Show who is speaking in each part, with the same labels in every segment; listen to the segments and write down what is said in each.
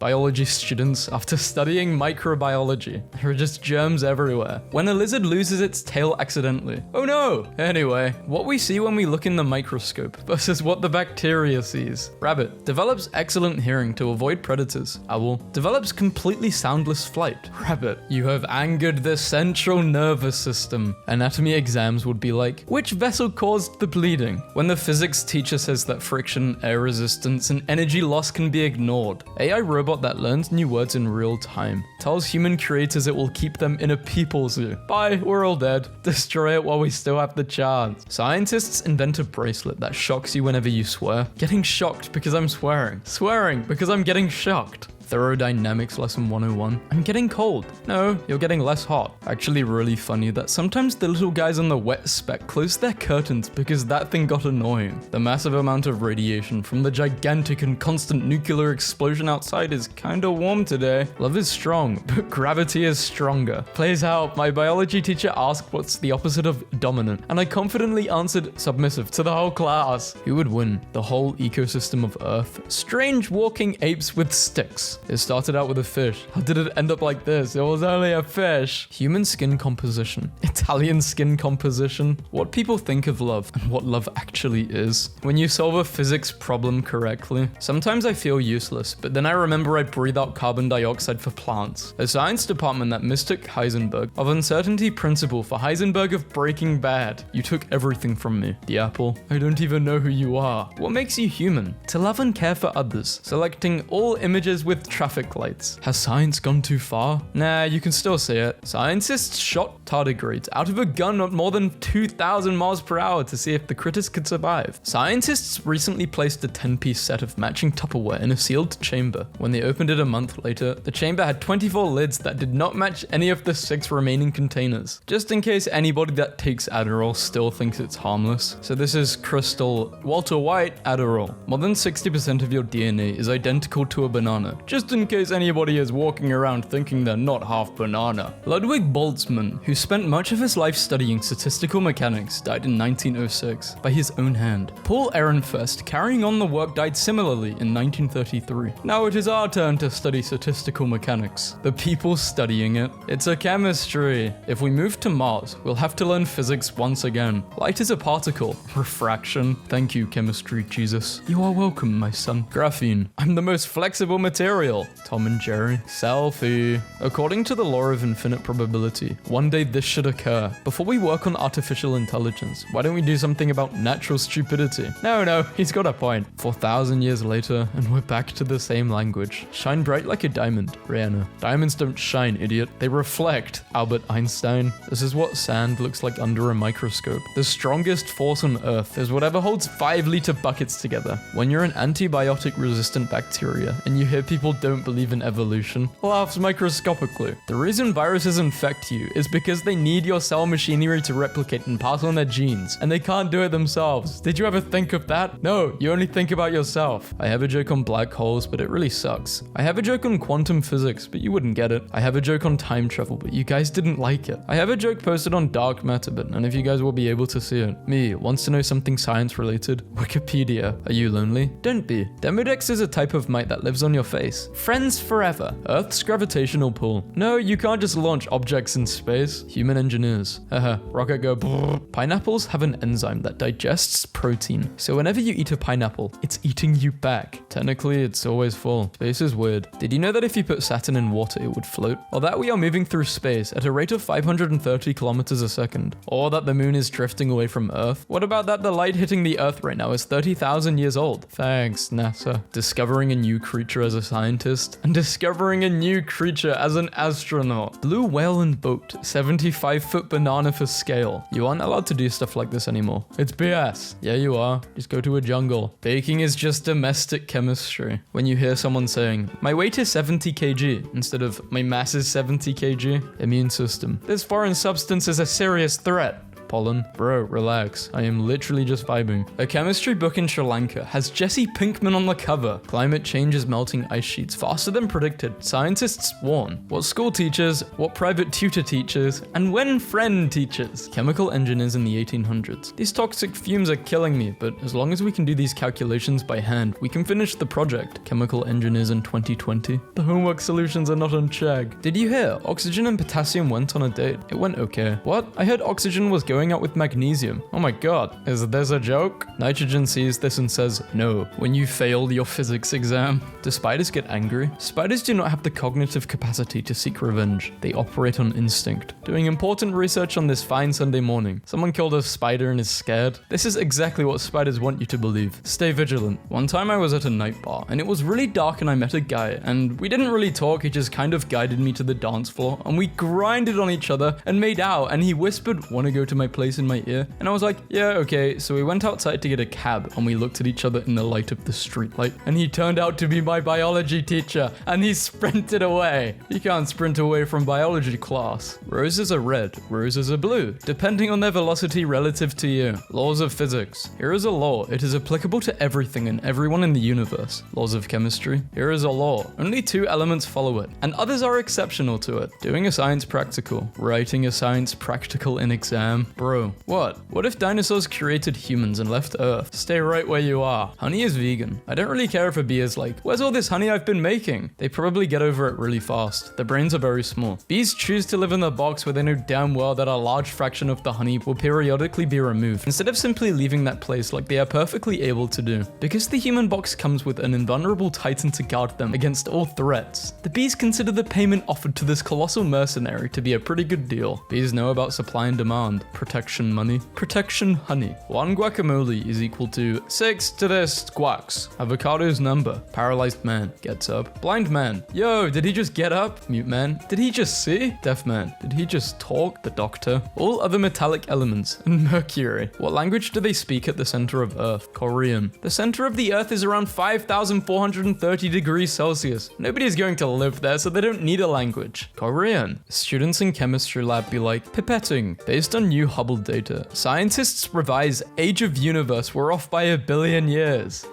Speaker 1: biology students after studying microbiology. There are just germs everywhere. When a lizard loses its tail accidentally. Oh no! Anyway, what we see when we look in the microscope versus what the bacteria sees. Rabbit develops excellent hearing to avoid predators. Owl develops completely soundless flight. Rabbit, you have angered the central nervous system. Anatomy exams would be like, which vessel caused the bleeding? When the physics teacher says that friction, air resistance, and energy loss can be ignored. AI robot that learns new words in real time. Tells human creators it will keep them in a people zoo. Bye, we're all dead. Destroy it while we still have the chance. Scientists invent a bracelet that shocks you whenever you swear. Getting shocked because I'm swearing. Swearing because I'm getting shocked. Thermodynamics lesson 101. I'm getting cold. No, you're getting less hot. Actually really funny that sometimes the little guys on the wet spec close their curtains because that thing got annoying. The massive amount of radiation from the gigantic and constant nuclear explosion outside is kinda warm today. Love is strong, but gravity is stronger. Plays out, my biology teacher asked what's the opposite of dominant, and I confidently answered submissive to the whole class. Who would win? The whole ecosystem of Earth? Strange walking apes with sticks. It started out with a fish. How did it end up like this? It was only a fish. Human skin composition. Italian skin composition. What people think of love and what love actually is. When you solve a physics problem correctly. Sometimes I feel useless, but then I remember I breathe out carbon dioxide for plants. A science department that mistook Heisenberg of uncertainty principle for Heisenberg of Breaking Bad. You took everything from me. The apple. I don't even know who you are. What makes you human? To love and care for others. Selecting all images with traffic lights. Has science gone too far? Nah, you can still see it. Scientists shot tardigrades out of a gun at more than 2,000 miles per hour to see if the critters could survive. Scientists recently placed a 10-piece set of matching Tupperware in a sealed chamber. When they opened it a month later, the chamber had 24 lids that did not match any of the 6 remaining containers. Just in case anybody that takes Adderall still thinks it's harmless. So this is Crystal Walter White Adderall. More than 60% of your DNA is identical to a banana. Just in case anybody is walking around thinking they're not half banana. Ludwig Boltzmann, who spent much of his life studying statistical mechanics, died in 1906 by his own hand. Paul Ehrenfest, carrying on the work, died similarly in 1933. Now it is our turn to study statistical mechanics. The people studying it. It's a chemistry. If we move to Mars, we'll have to learn physics once again. Light is a particle. Refraction. Thank you, chemistry Jesus. You are welcome, my son. Graphene. I'm the most flexible material. Tom and Jerry. Selfie. According to the law of infinite probability, one day this should occur. Before we work on artificial intelligence, why don't we do something about natural stupidity? No, he's got a point. 4,000 years later, and we're back to the same language. Shine bright like a diamond, Rihanna. Diamonds don't shine, idiot. They reflect, Albert Einstein. This is what sand looks like under a microscope. The strongest force on Earth is whatever holds 5-liter buckets together. When you're an antibiotic-resistant bacteria, and you hear people don't believe in evolution, laughs microscopically. The reason viruses infect you is because they need your cell machinery to replicate and pass on their genes, and they can't do it themselves. Did you ever think of that? No, you only think about yourself. I have a joke on black holes, but it really sucks. I have a joke on quantum physics, but you wouldn't get it. I have a joke on time travel, but you guys didn't like it. I have a joke posted on dark matter, but none of you guys will be able to see it. Me wants to know something science related. Wikipedia. Are you lonely? Don't be. Demodex is a type of mite that lives on your face. Friends forever. Earth's gravitational pull. No, you can't just launch objects in space. Human engineers. Haha, rocket go brrr. Pineapples have an enzyme that digests protein. So whenever you eat a pineapple, it's eating you back. Technically, it's always full. Space is weird. Did you know that if you put Saturn in water, it would float? Or that we are moving through space at a rate of 530 kilometers a second? Or that the moon is drifting away from Earth? What about that the light hitting the Earth right now is 30,000 years old? Thanks, NASA. Discovering a new creature as a scientist, and discovering a new creature as an astronaut. Blue whale and boat, 75-foot banana for scale. You aren't allowed to do stuff like this anymore. It's BS. Yeah, you are. Just go to a jungle. Baking is just domestic chemistry. When you hear someone saying, my weight is 70 kg, instead of my mass is 70 kg, immune system. This foreign substance is a serious threat. pollen. Bro, relax. I am literally just vibing. A chemistry book in Sri Lanka has Jesse Pinkman on the cover. Climate change is melting ice sheets faster than predicted. Scientists warn. What school teachers, what private tutor teachers, and when friend teachers. Chemical engineers in the 1800s. These toxic fumes are killing me, but as long as we can do these calculations by hand, we can finish the project. Chemical engineers in 2020. The homework solutions are not on check. Did you hear? Oxygen and potassium went on a date. It went okay. What? I heard oxygen was going out with magnesium. Oh my god. Is this a joke? Nitrogen sees this and says, no, when you failed your physics exam. Do spiders get angry? Spiders do not have the cognitive capacity to seek revenge. They operate on instinct. Doing important research on this fine Sunday morning. Someone killed a spider and is scared. This is exactly what spiders want you to believe. Stay vigilant. One time I was at a night bar and it was really dark and I met a guy and we didn't really talk. He just kind of guided me to the dance floor and we grinded on each other and made out, and he whispered, "Want to go to my place?" in my ear. And I was like, yeah, okay. So we went outside to get a cab and we looked at each other in the light of the streetlight, and he turned out to be my biology teacher and he sprinted away. You can't sprint away from biology class. Roses are red, roses are blue, depending on their velocity relative to you. Laws of physics. Here is a law. It is applicable to everything and everyone in the universe. Laws of chemistry. Here is a law. Only 2 elements follow it, and others are exceptional to it. Doing a science practical. Writing a science practical in exam. Bro, what? What if dinosaurs created humans and left Earth? Stay right where you are. Honey is vegan. I don't really care if a bee is like, where's all this honey I've been making? They probably get over it really fast. Their brains are very small. Bees choose to live in the box where they know damn well that a large fraction of the honey will periodically be removed, instead of simply leaving that place like they are perfectly able to do. Because the human box comes with an invulnerable titan to guard them against all threats, the bees consider the payment offered to this colossal mercenary to be a pretty good deal. Bees know about supply and demand. Protection money. Protection honey. 1 guacamole is equal to 6 to this guacs. Avocado's number. Paralyzed man. Gets up. Blind man. Yo, did he just get up? Mute man. Did he just see? Deaf man. Did he just talk? The doctor. All other metallic elements. And Mercury. What language do they speak at the center of Earth? Korean. The center of the Earth is around 5,430 degrees Celsius. Nobody is going to live there, so they don't need a language. Korean. Students in chemistry lab be like, pipetting. Based on new Hubble data, scientists revise age of universe we're off by 1 billion years.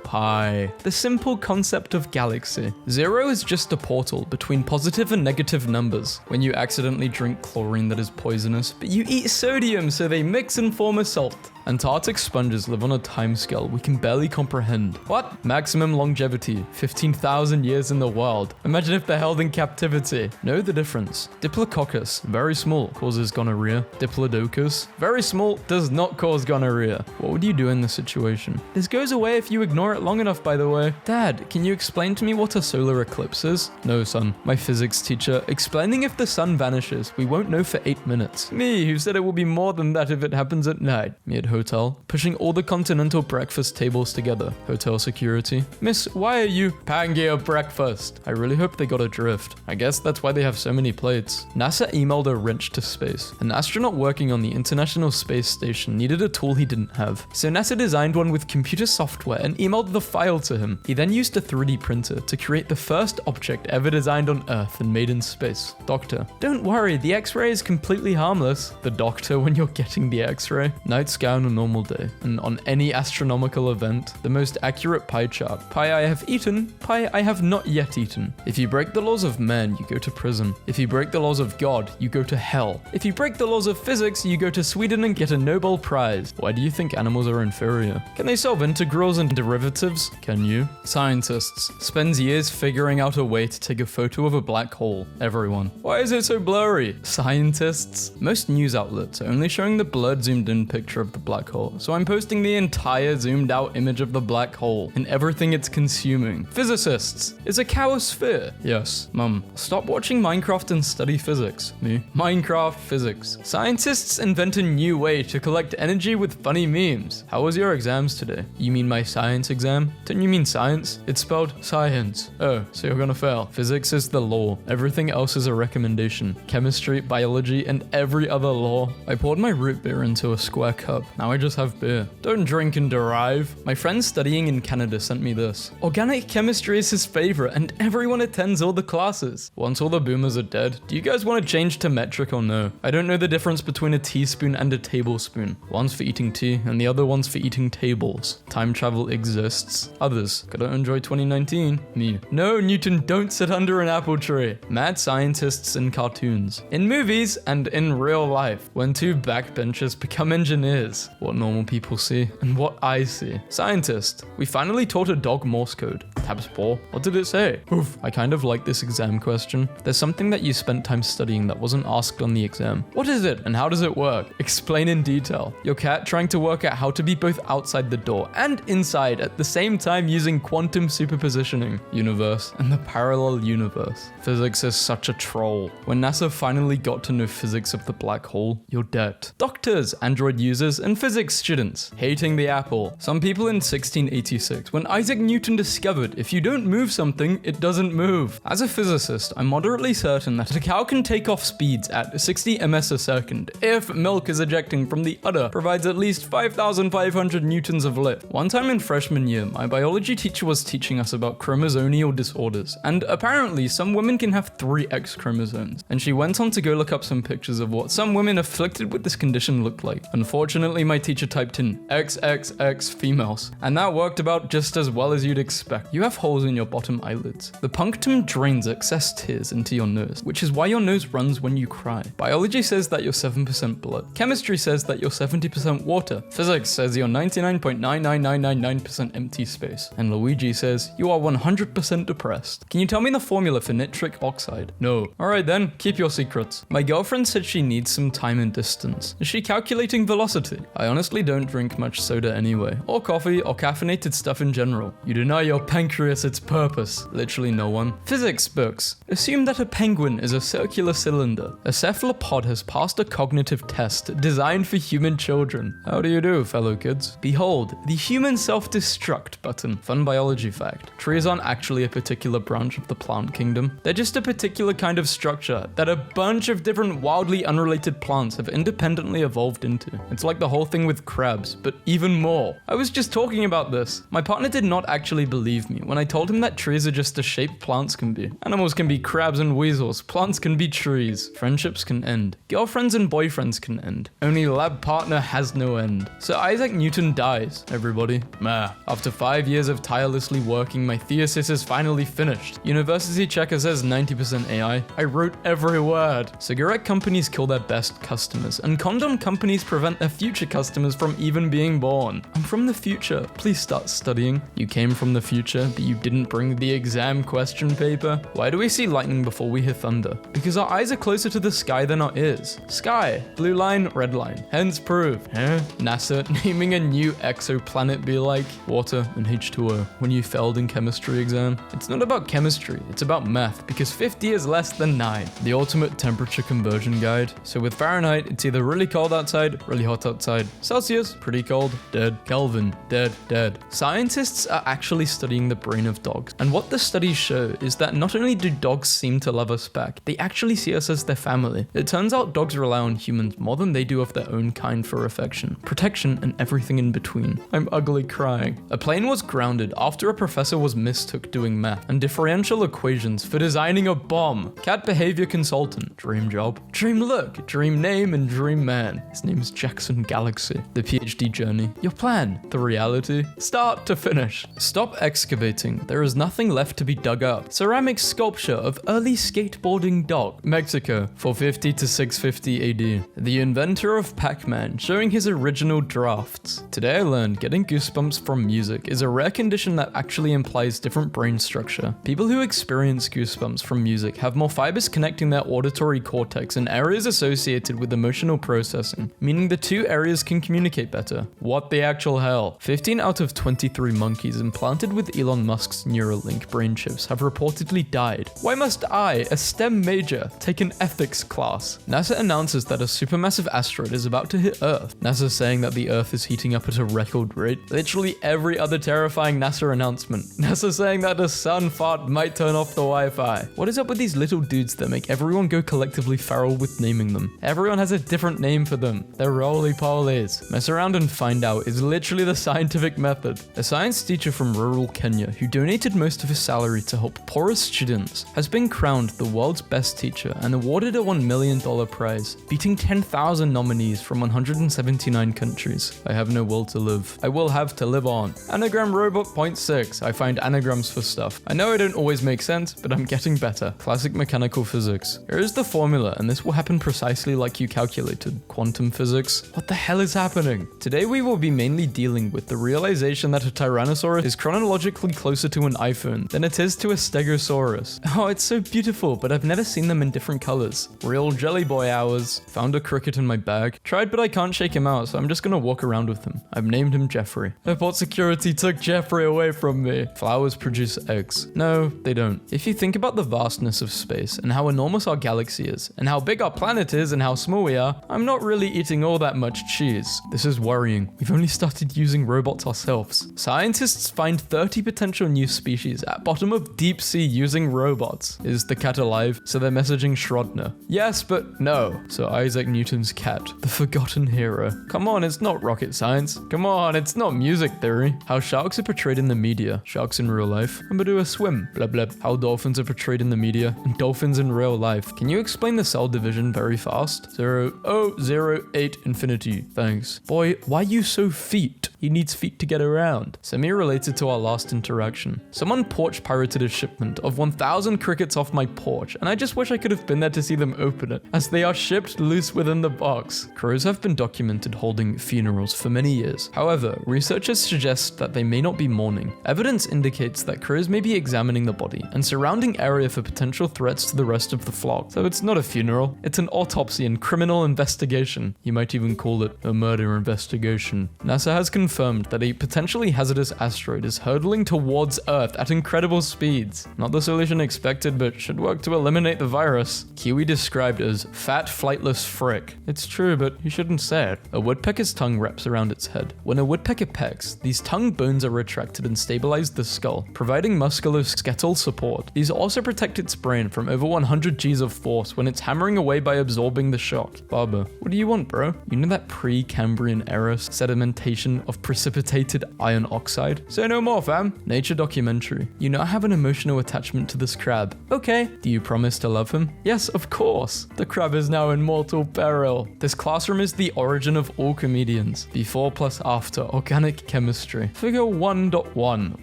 Speaker 1: Pi. The simple concept of galaxy. 0 is just a portal between positive and negative numbers. When you accidentally drink chlorine that is poisonous, but you eat sodium so they mix and form a salt. Antarctic sponges live on a timescale we can barely comprehend. What? Maximum longevity, 15,000 years in the wild. Imagine if they're held in captivity. Know the difference. Diplococcus, very small, causes gonorrhea. Diplodocus, very small, does not cause gonorrhea. What would you do in this situation? This goes away if you ignore it long enough, by the way. Dad, can you explain to me what a solar eclipse is? No, son. My physics teacher, explaining if the sun vanishes, we won't know for 8 minutes. Me, who said it will be more than that if it happens at night. Me at hotel, pushing all the continental breakfast tables together. Hotel security. Miss, why are you Pangea breakfast? I really hope they got a drift. I guess that's why they have so many plates. NASA emailed a wrench to space. An astronaut working on the International Space Station needed a tool he didn't have. So NASA designed one with computer software and emailed the file to him. He then used a 3D printer to create the first object ever designed on Earth and made in space. Doctor. Don't worry, the X-ray is completely harmless. The doctor when you're getting the X-ray. Night sky on a normal day, and on any astronomical event, the most accurate pie chart. Pie I have eaten, pie I have not yet eaten. If you break the laws of man, you go to prison. If you break the laws of God, you go to hell. If you break the laws of physics, you go to Sweden and get a Nobel Prize. Why do you think animals are inferior? Can they solve integrals and derivatives? Can you? Scientists spends years figuring out a way to take a photo of a black hole. Everyone. Why is it so blurry? Scientists. Most news outlets are only showing the blurred zoomed in picture of the black hole, so I'm posting the entire zoomed out image of the black hole and everything it's consuming. Physicists. Is a cow a sphere? Yes. Mum, stop watching Minecraft and study physics. Me? Minecraft physics. Scientists invent a new way to collect energy with funny memes. How was your exams today? You mean my science exam? Don't you mean science? It's spelled science. Oh, so you're gonna fail. Physics is the law. Everything else is a recommendation. Chemistry, biology, and every other law. I poured my root beer into a square cup. Now I just have beer. Don't drink and derive. My friend studying in Canada sent me this. Organic chemistry is his favorite and everyone attends all the classes. Once all the boomers are dead, do you guys want to change to metric or no? I don't know the difference between a teaspoon and a tablespoon. One's for eating tea and the other one's for eating tables. Time travel exists. Others. Gotta enjoy 2019. Me. No, Newton, don't sit under an apple tree. Mad scientists in cartoons. In movies and in real life. When two backbenchers become engineers. What normal people see and what I see. Scientist. We finally taught a dog Morse code. Tabs paw. What did it say? Oof. I kind of like this exam question. There's something that you spent time studying that wasn't asked on the exam. What is it and how does it work? Explain in detail. Your cat trying to work out how to be both outside the door and inside at the same time using quantum superpositioning. Universe and the parallel universe. Physics is such a troll. When NASA finally got to know physics of the black hole, you're dead. Doctors, Android users, and physics students hating the apple. Some people in 1686, when Isaac Newton discovered if you don't move something, it doesn't move. As a physicist, I'm moderately certain that a cow can take off speeds at 60 ms a second if milk is ejecting from the udder provides at least 5,500 newtons of lift. One time in freshman year, my biology teacher was teaching us about chromosomal disorders, and apparently some women can have 3 X chromosomes, and she went on to go look up some pictures of what some women afflicted with this condition looked like. Unfortunately, my teacher typed in XXX females, and that worked about just as well as you'd expect. You have holes in your bottom eyelids. The punctum drains excess tears into your nose, which is why your nose runs when you cry. Biology says that you're 7% blood. Chemistry says that you're 70% water. Physics says you're 99.99999% empty space. And Luigi says you are 100% depressed. Can you tell me the formula for nitric oxide? No. Alright then, keep your secrets. My girlfriend said she needs some time and distance. Is she calculating velocity? I honestly don't drink much soda anyway, or coffee, or caffeinated stuff in general. You deny your pancreas its purpose. Literally no one. Physics books. Assume that a penguin is a circular cylinder. A cephalopod has passed a cognitive test designed for human children. How do you do, fellow kids? Behold, the human self-destruct button. Fun biology fact. Trees aren't actually a particular branch of the plant kingdom. They're just a particular kind of structure that a bunch of different wildly unrelated plants have independently evolved into. It's like the whole thing with crabs, but even more. I was just talking about this. My partner did not actually believe me when I told him that trees are just the shape plants can be. Animals can be crabs and weasels. Plants can be trees. Friendships can end. Girlfriends and boyfriends can end. Only lab partner has no end. So Isaac Newton dies, everybody. Meh. After 5 years of tirelessly working, my thesis is finally finished. University checker says 90% AI. I wrote every word. Cigarette companies kill their best customers, and condom companies prevent their future customers from even being born. I'm from the future. Please start studying. You came from the future, but you didn't bring the exam question paper. Why do we see lightning before we hear thunder? Because our eyes are closer to the sky than our ears. Sky, blue line, red line. Hence proof. Huh? NASA naming a new exoplanet be like water and H2O when you failed in chemistry exam. It's not about chemistry, it's about math, because 50 is less than 9. The ultimate temperature conversion guide. So with Fahrenheit, it's either really cold outside, really hot outside. Celsius, pretty cold, dead. Kelvin, dead, dead. Scientists are actually studying the brain of dogs. And what the studies show is that not only do dogs seem to love us back, they actually see us as their family. It turns out dogs rely on humans more than they do of their own kind for affection, protection, and everything in between. I'm ugly crying. A plane was grounded after a professor was mistook doing math and differential equations for designing a bomb. Cat behavior consultant, dream job, dream look, dream name, and dream man. His name's Jackson Galaxy. The PhD journey. Your plan. The reality. Start to finish. Stop excavating. There is nothing left to be dug up. Ceramic sculpture of early skateboarding dog. Mexico, 450 to 650 AD. The inventor of Pac-Man showing his original drafts. Today I learned getting goosebumps from music is a rare condition that actually implies different brain structure. People who experience goosebumps from music have more fibers connecting their auditory cortex and areas associated with emotional processing, meaning the two areas can communicate better. What the actual hell? 15 out of 23 monkeys implanted with Elon Elon Musk's Neuralink brain chips have reportedly died. Why must I, a STEM major, take an ethics class? NASA announces that a supermassive asteroid is about to hit Earth. NASA's saying that the Earth is heating up at a record rate. Literally every other terrifying NASA announcement. NASA saying that a sun fart might turn off the Wi-Fi. What is up with these little dudes that make everyone go collectively feral with naming them? Everyone has a different name for them. They're roly-polies. Mess around and find out is literally the scientific method. A science teacher from rural Kenya who donated most of his salary to help poorer students has been crowned the world's best teacher and awarded a $1 million prize, beating 10,000 nominees from 179 countries. I have no will to live. I will have to live on. Anagram Robot Point 6. I find anagrams for stuff. I know I don't always make sense, but I'm getting better. Classic mechanical physics. Here is the formula, and this will happen precisely like you calculated. Quantum physics. What the hell is happening? Today we will be mainly dealing with the realization that a Tyrannosaurus is chronologically closer to an iPhone than it is to a Stegosaurus. Oh, it's so beautiful, but I've never seen them in different colors. Real Jelly Boy hours. Found a cricket in my bag. Tried, but I can't shake him out, so I'm just gonna walk around with him. I've named him Jeffrey. Airport security took Jeffrey away from me. Flowers produce eggs. No, they don't. If you think about the vastness of space and how enormous our galaxy is, and how big our planet is and how small we are, I'm not really eating all that much cheese. This is worrying. We've only started using robots ourselves. Scientists find 30 potential new species at bottom of deep sea using robots. Is the cat alive? So they're messaging Schrodner. Yes, but no. So Isaac Newton's cat, the forgotten hero. Come on, it's not rocket science. Come on, it's not music theory. How sharks are portrayed in the media. Sharks in real life. I'm gonna do a swim. Blah blah. How dolphins are portrayed in the media. And dolphins in real life. Can you explain the cell division very fast? 0.008 infinity. Thanks. Boy, why you so feet? He needs feet to get around. Semi-related to our last interaction. Someone porch pirated a shipment of 1,000 crickets off my porch, and I just wish I could have been there to see them open it, as they are shipped loose within the box. Crows have been documented holding funerals for many years. However, researchers suggest that they may not be mourning. Evidence indicates that crows may be examining the body and surrounding area for potential threats to the rest of the flock. So it's not a funeral, it's an autopsy and criminal investigation. You might even call it a murder investigation. NASA has confirmed that a potentially hazardous asteroid is hurtling towards Earth at incredible speeds. Not the solution expected, but should work to eliminate the virus. Kiwi described as fat, flightless frick. It's true, but you shouldn't say it. A woodpecker's tongue wraps around its head. When a woodpecker pecks, these tongue bones are retracted and stabilize the skull, providing musculoskeletal support. These also protect its brain from over 100 Gs of force when it's hammering away by absorbing the shock. Barber, what do you want, bro? You know that pre-Cambrian era sedimentation of precipitated iron oxide? Say no more, fam. Nature documentary. You now have an emotional attachment to this crab. Okay. Do you promise to love him? Yes, of course. The crab is now in mortal peril. This classroom is the origin of all comedians. Before plus after organic chemistry. Figure 1.1.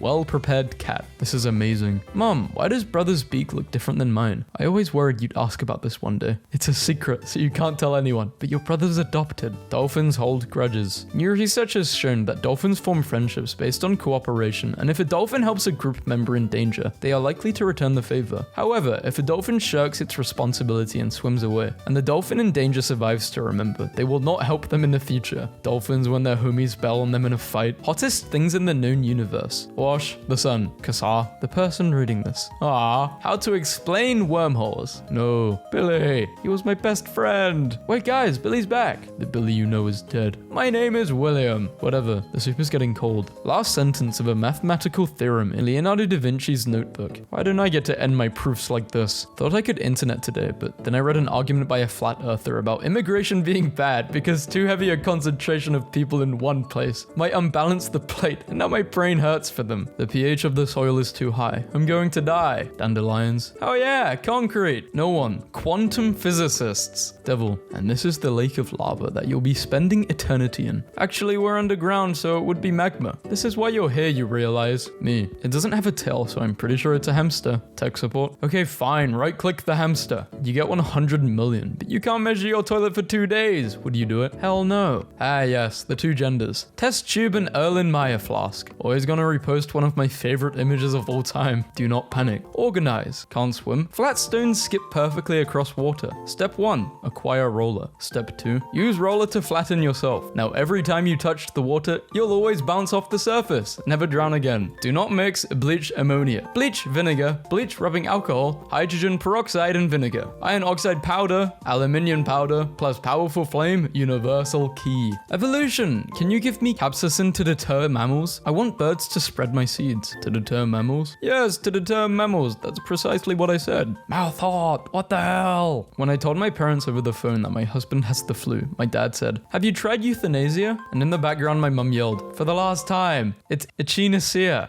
Speaker 1: Well-prepared cat. This is amazing. Mom, why does brother's beak look different than mine? I always worried you'd ask about this one day. It's a secret, so you can't tell anyone, but your brother's adopted. Dolphins hold grudges. New research has shown that dolphins form friendships based on cooperation, and if a dolphin helps a group member in danger, they are likely to return the favor. However, if a dolphin shirks its responsibility and swims away, and the dolphin in danger survives to remember, they will not help them in the future. Dolphins when their homies bail on them in a fight. Hottest things in the known universe. Wash, the sun. Kassar, the person reading this. Ah, how to explain wormholes. No. Billy, he was my best friend. Wait guys, Billy's back. The Billy you know is dead. My name is William. Whatever, the soup is getting cold. Last sentence of a mathematical theorem in Leonardo da Vinci's notebook. Why don't I get to end my proofs like this? Thought I could internet today, but then I read an argument by a flat earther about immigration being bad because too heavy a concentration of people in one place might unbalance the plate, and now my brain hurts for them. The pH of the soil is too high. I'm going to die. Dandelions. Oh yeah, concrete. No one. Quantum physicists. Devil. And this is the lake of lava that you'll be spending eternity in. Actually, we're underground, so it would be magma. This is why you're here, you realize. Me. It doesn't have a tail, so I'm pretty sure it's a hamster. Tech support. Okay, fine. Right-click the hamster. You get 100 million, but you can't measure your toilet for 2 days. Would you do it? Hell no. Ah, yes. The two genders. Test tube and Erlenmeyer flask. Always gonna repost one of my favorite images of all time. Do not panic. Organize. Can't swim. Flat stones skip perfectly across water. Step 1. Acquire roller. Step 2. Use roller to flatten yourself. Now every time you touch the water, you'll always bounce off the surface. Never drown again. Do not mix bleach ammonia. Bleach, vinegar, bleach rubbing alcohol, hydrogen peroxide and vinegar, iron oxide powder, aluminium powder, plus powerful flame, universal key. Evolution. Can you give me capsaicin to deter mammals? I want birds to spread my seeds. To deter mammals? Yes, to deter mammals. That's precisely what I said. Malthought, what the hell? When I told my parents over the phone that my husband has the flu, my dad said, "Have you tried euthanasia?" And in the background, my mum yelled, "For the last time, it's echinacea."